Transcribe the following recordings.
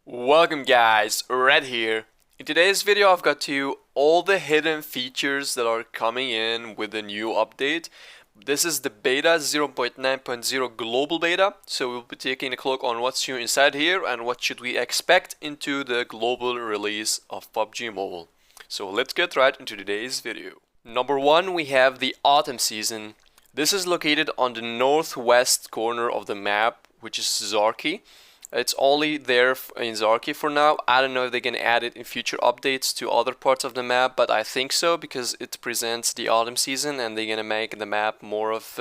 Welcome guys, Red here. In today's video I've got to you all the hidden features that are coming in with the new update. This is the beta 0.9.0 global beta, so we'll be taking a look on what's new inside here and what should we expect into the global release of Pubg Mobile. So let's get right into today's video. Number one, we have the autumn season. This is located on the northwest corner of the map, which is Zarki. It's only there in Zarki for now. I don't know if they can add it in future updates to other parts of the map, but I think so because it presents the autumn season and they're gonna make the map more of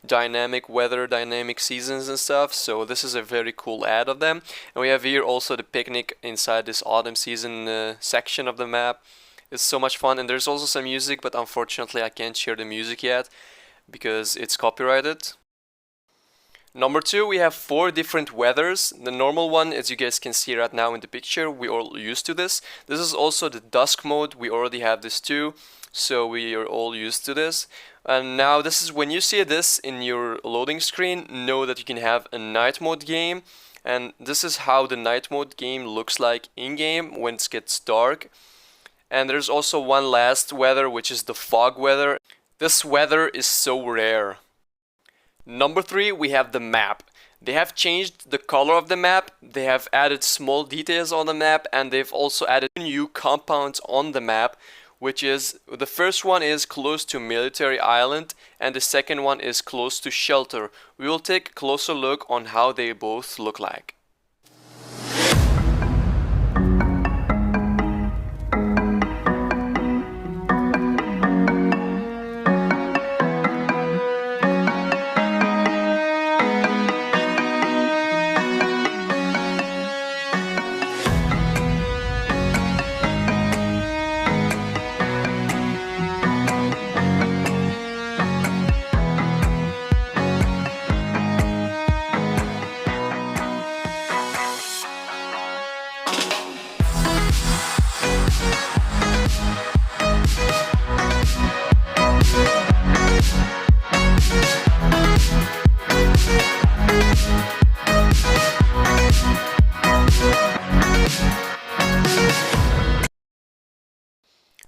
dynamic weather, dynamic seasons and stuff. So this is a very cool add of them. And we have here also the picnic inside this autumn season section of the map. It's so much fun, and there's also some music, but unfortunately I can't share the music yet because it's copyrighted. Number two, we have 4 different weathers. The normal one, as you guys can see right now in the picture, we all used to this. This is also the dusk mode. We already have this too, so we are all used to this. And now this is when you see this in your loading screen, know that you can have a night mode game. And this is how the night mode game looks like in game when it gets dark. And there's also one last weather, which is the fog weather. This weather is so rare. Number 3, we have the map. They have changed the color of the map, they have added small details on the map, and they've also added new compounds on the map, which is, the first one is close to Military Island, and the second one is close to Shelter. We will take a closer look on how they both look like.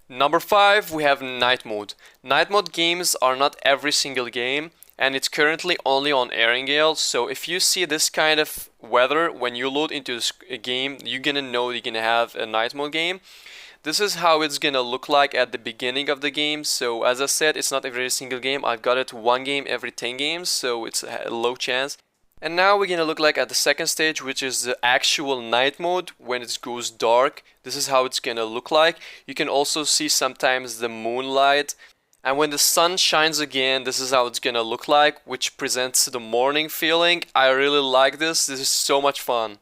Number 5, we have night mode. Night mode games are not every single game, and it's currently only on Erangel. So if you see this kind of weather when you load into a game, you're gonna know you're gonna have a night mode game. This is how it's gonna look like at the beginning of the game. So as I said, it's not every single game. I've got it 1 game every 10 games, so it's a low chance. And now we're gonna look like at the second stage, which is the actual night mode when it goes dark. This is how it's gonna look like. You can also see sometimes the moonlight. And when the sun shines again, this is how it's gonna look like, which presents the morning feeling. I really like this. This is so much fun.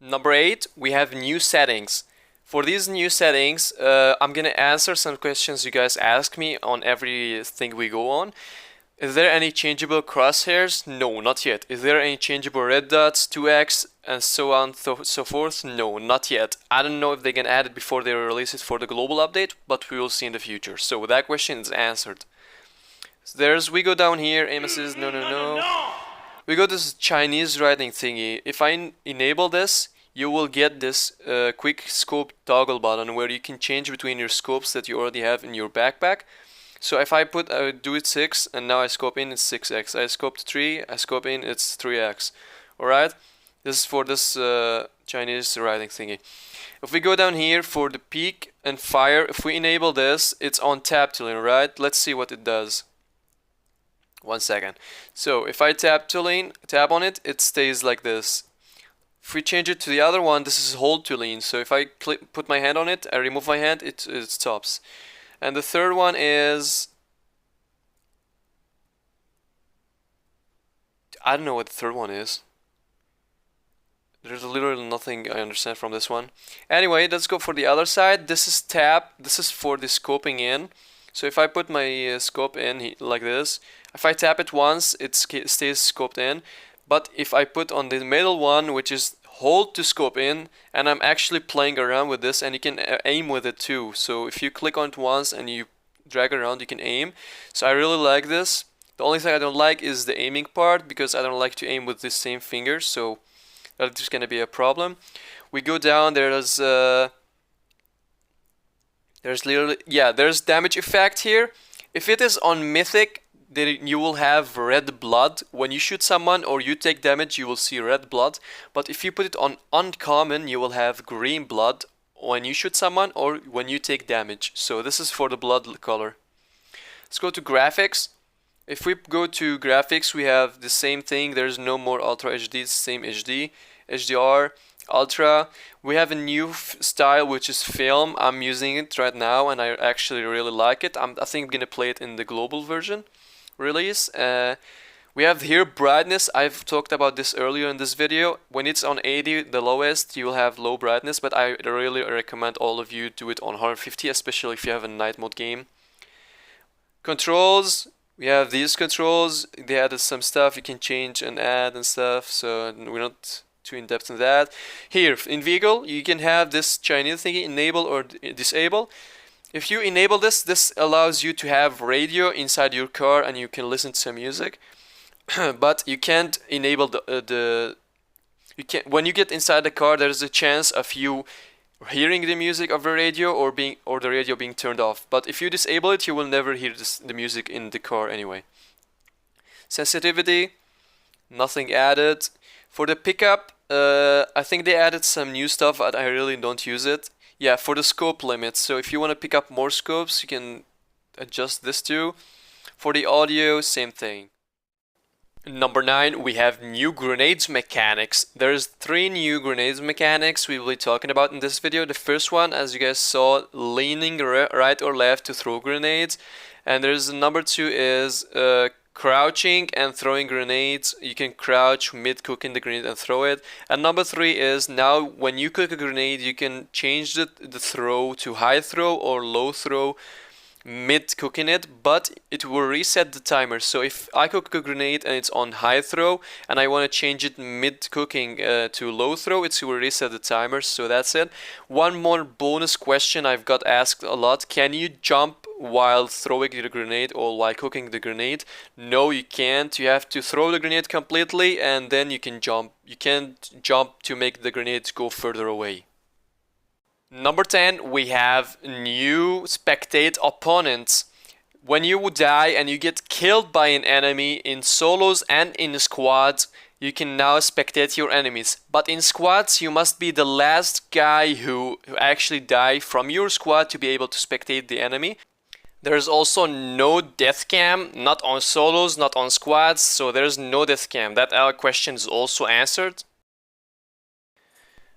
Number 8, we have new settings. For these new settings, I'm gonna answer some questions you guys ask me on everything we go on. Is there any changeable crosshairs? No, not yet. Is there any changeable red dots, 2x, and so on so forth? No, not yet. I don't know if they can add it before they release it for the global update, but we will see in the future. So that question is answered. So we go down here, Amos says no. We go to this Chinese writing thingy. If I enable this, you will get this quick scope toggle button where you can change between your scopes that you already have in your backpack. So if I do it 6 and now I scope in, it's 6x. I scoped 3, I scope in, it's 3x. Alright? This is for this Chinese writing thingy. If we go down here for the peak and fire, if we enable this, it's on tap tooling, right? Let's see what it does. 1 second. So if I tap on it, it stays like this. If we change it to the other one, this is hold to lean. So if I put my hand on it, I remove my hand, it stops. And the third one is, I don't know what the third one is. There's literally nothing I understand from this one. Anyway, let's go for the other side. This is tap. This is for the scoping in. So if I put my scope in like this, if I tap it once, it stays scoped in. But if I put on the middle one, which is hold to scope in, and I'm actually playing around with this, and you can aim with it too. So if you click on it once and you drag it around, you can aim. So I really like this. The only thing I don't like is the aiming part, because I don't like to aim with the same fingers, so that's just gonna be a problem. We go down, there's damage effect here. If it is on mythic, then you will have red blood. When you shoot someone or you take damage, you will see red blood. But if you put it on uncommon, you will have green blood when you shoot someone or when you take damage. So this is for the blood color. Let's go to graphics. If we go to graphics, we have the same thing. There's no more Ultra HD, it's the same HD, HDR, Ultra. We have a new style, which is film. I'm using it right now and I actually really like it. I think I'm gonna play it in the global version release. We have here brightness. I've talked about this earlier in this video. When it's on 80, the lowest, you will have low brightness, but I really recommend all of you do it on 150, especially if you have a night mode game. Controls, we have these controls. They added some stuff you can change and add and stuff, so we're not too in depth in that. Here in vehicle, you can have this Chinese thingy, enable or disable. If you enable this, this allows you to have radio inside your car and you can listen to some music. But you can't enable when you get inside the car, there's a chance of you hearing the music of the radio or the radio being turned off. But if you disable it, you will never hear the music in the car anyway. Sensitivity, nothing added. For the pickup, I think they added some new stuff, but I really don't use it. Yeah, for the scope limits. So if you want to pick up more scopes, you can adjust this too. For the audio, same thing. Number 9, we have new grenades mechanics. There's 3 new grenades mechanics we will be talking about in this video. The first one, as you guys saw, leaning right or left to throw grenades. And there's number 2 is crouching and throwing grenades. You can crouch mid-cooking the grenade and throw it. And number 3 is now when you cook a grenade, you can change the throw to high throw or low throw mid-cooking it, but it will reset the timer. So if I cook a grenade and it's on high throw and I want to change it mid-cooking to low throw, it will reset the timer. So that's it. One more bonus question I've got asked a lot: can you jump while throwing the grenade or while cooking the grenade? No, you can't. You have to throw the grenade completely and then you can jump. You can't jump to make the grenade go further away. Number 10, we have new spectate opponents. When you die and you get killed by an enemy in solos and in squads, you can now spectate your enemies. But in squads, you must be the last guy who actually died from your squad to be able to spectate the enemy. There's also no death cam, not on solos, not on squads, so there's no death cam. That question is also answered.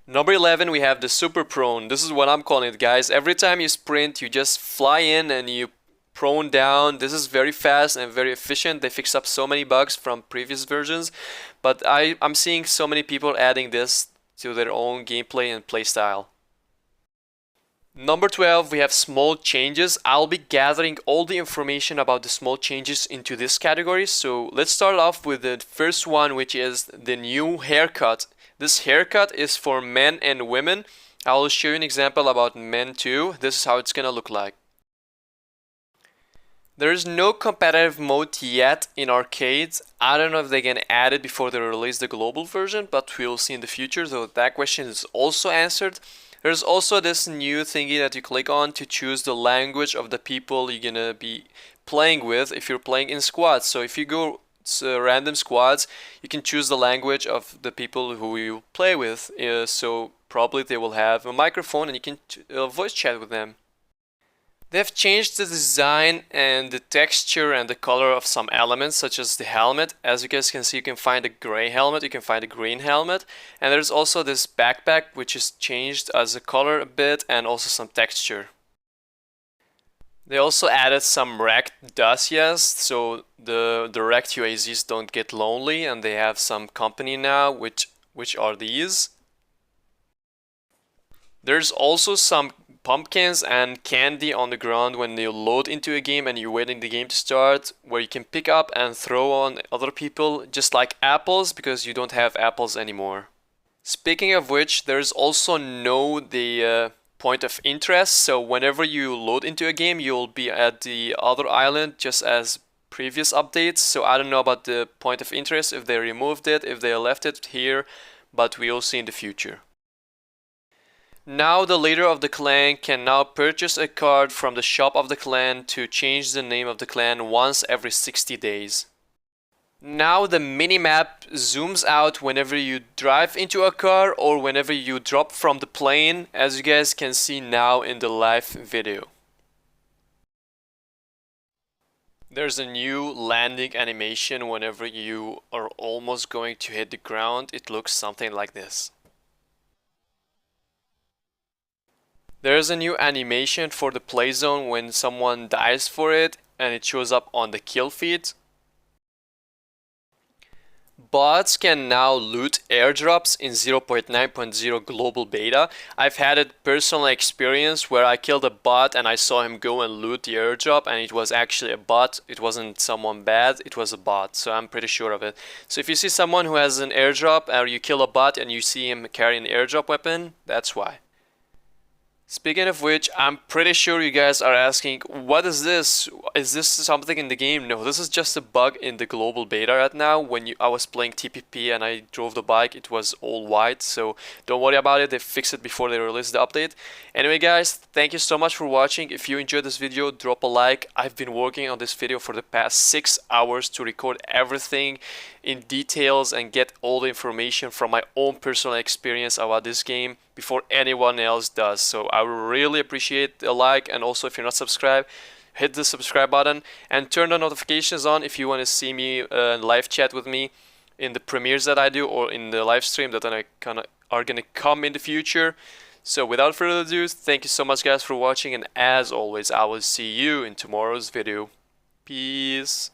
Number 11, we have the super prone. This is what I'm calling it, guys. Every time you sprint, you just fly in and you prone down. This is very fast and very efficient. They fixed up so many bugs from previous versions, but I'm seeing so many people adding this to their own gameplay and playstyle. Number 12, we have small changes. I'll be gathering all the information about the small changes into this category. So let's start off with the first one, which is the new haircut. This haircut is for men and women. I'll show you an example about men too. This is how it's gonna look like. There is no competitive mode yet in arcades. I don't know if they're gonna add it before they release the global version, but we'll see in the future. So that question is also answered. There's also this new thingy that you click on to choose the language of the people you're gonna be playing with if you're playing in squads. So if you go to random squads, you can choose the language of the people who you play with. So probably they will have a microphone and you can voice chat with them. They've changed the design and the texture and the color of some elements, such as the helmet. As you guys can see, you can find a gray helmet, you can find a green helmet, and there's also this backpack which is changed as a color a bit and also some texture. They also added some wrecked dossiers, so the wrecked UAZs don't get lonely, and they have some company now, which are these. There's also some pumpkins and candy on the ground when you load into a game and you're waiting the game to start, where you can pick up and throw on other people, just like apples, because you don't have apples anymore. Speaking of which, there's also the point of interest, so whenever you load into a game you'll be at the other island just as previous updates. So I don't know about the point of interest, if they removed it, if they left it here, but we'll see in the future. Now the leader of the clan can now purchase a card from the shop of the clan to change the name of the clan once every 60 days. Now the minimap zooms out whenever you drive into a car or whenever you drop from the plane, as you guys can see now in the live video. There's a new landing animation whenever you are almost going to hit the ground. It looks something like this. There's a new animation for the play zone when someone dies for it, and it shows up on the kill feed. Bots can now loot airdrops in 0.9.0 global beta. I've had a personal experience where I killed a bot and I saw him go and loot the airdrop, and it was actually a bot. It wasn't someone bad, it was a bot, so I'm pretty sure of it. So if you see someone who has an airdrop or you kill a bot and you see him carry an airdrop weapon, that's why. Speaking of which, I'm pretty sure you guys are asking, what is this? Is this something in the game? No, this is just a bug in the global beta right now. When I was playing TPP and I drove the bike, it was all white, so don't worry about it. They fixed it before they released the update. Anyway guys, thank you so much for watching. If you enjoyed this video, drop a like. I've been working on this video for the past 6 hours to record everything in details and get all the information from my own personal experience about this game before anyone else does. So I would really appreciate a like, and also if you're not subscribed, hit the subscribe button and turn the notifications on if you want to see me live chat with me in the premieres that I do or in the live stream that are gonna come in the future. So without further ado, thank you so much guys for watching, and as always I will see you in tomorrow's video. Peace.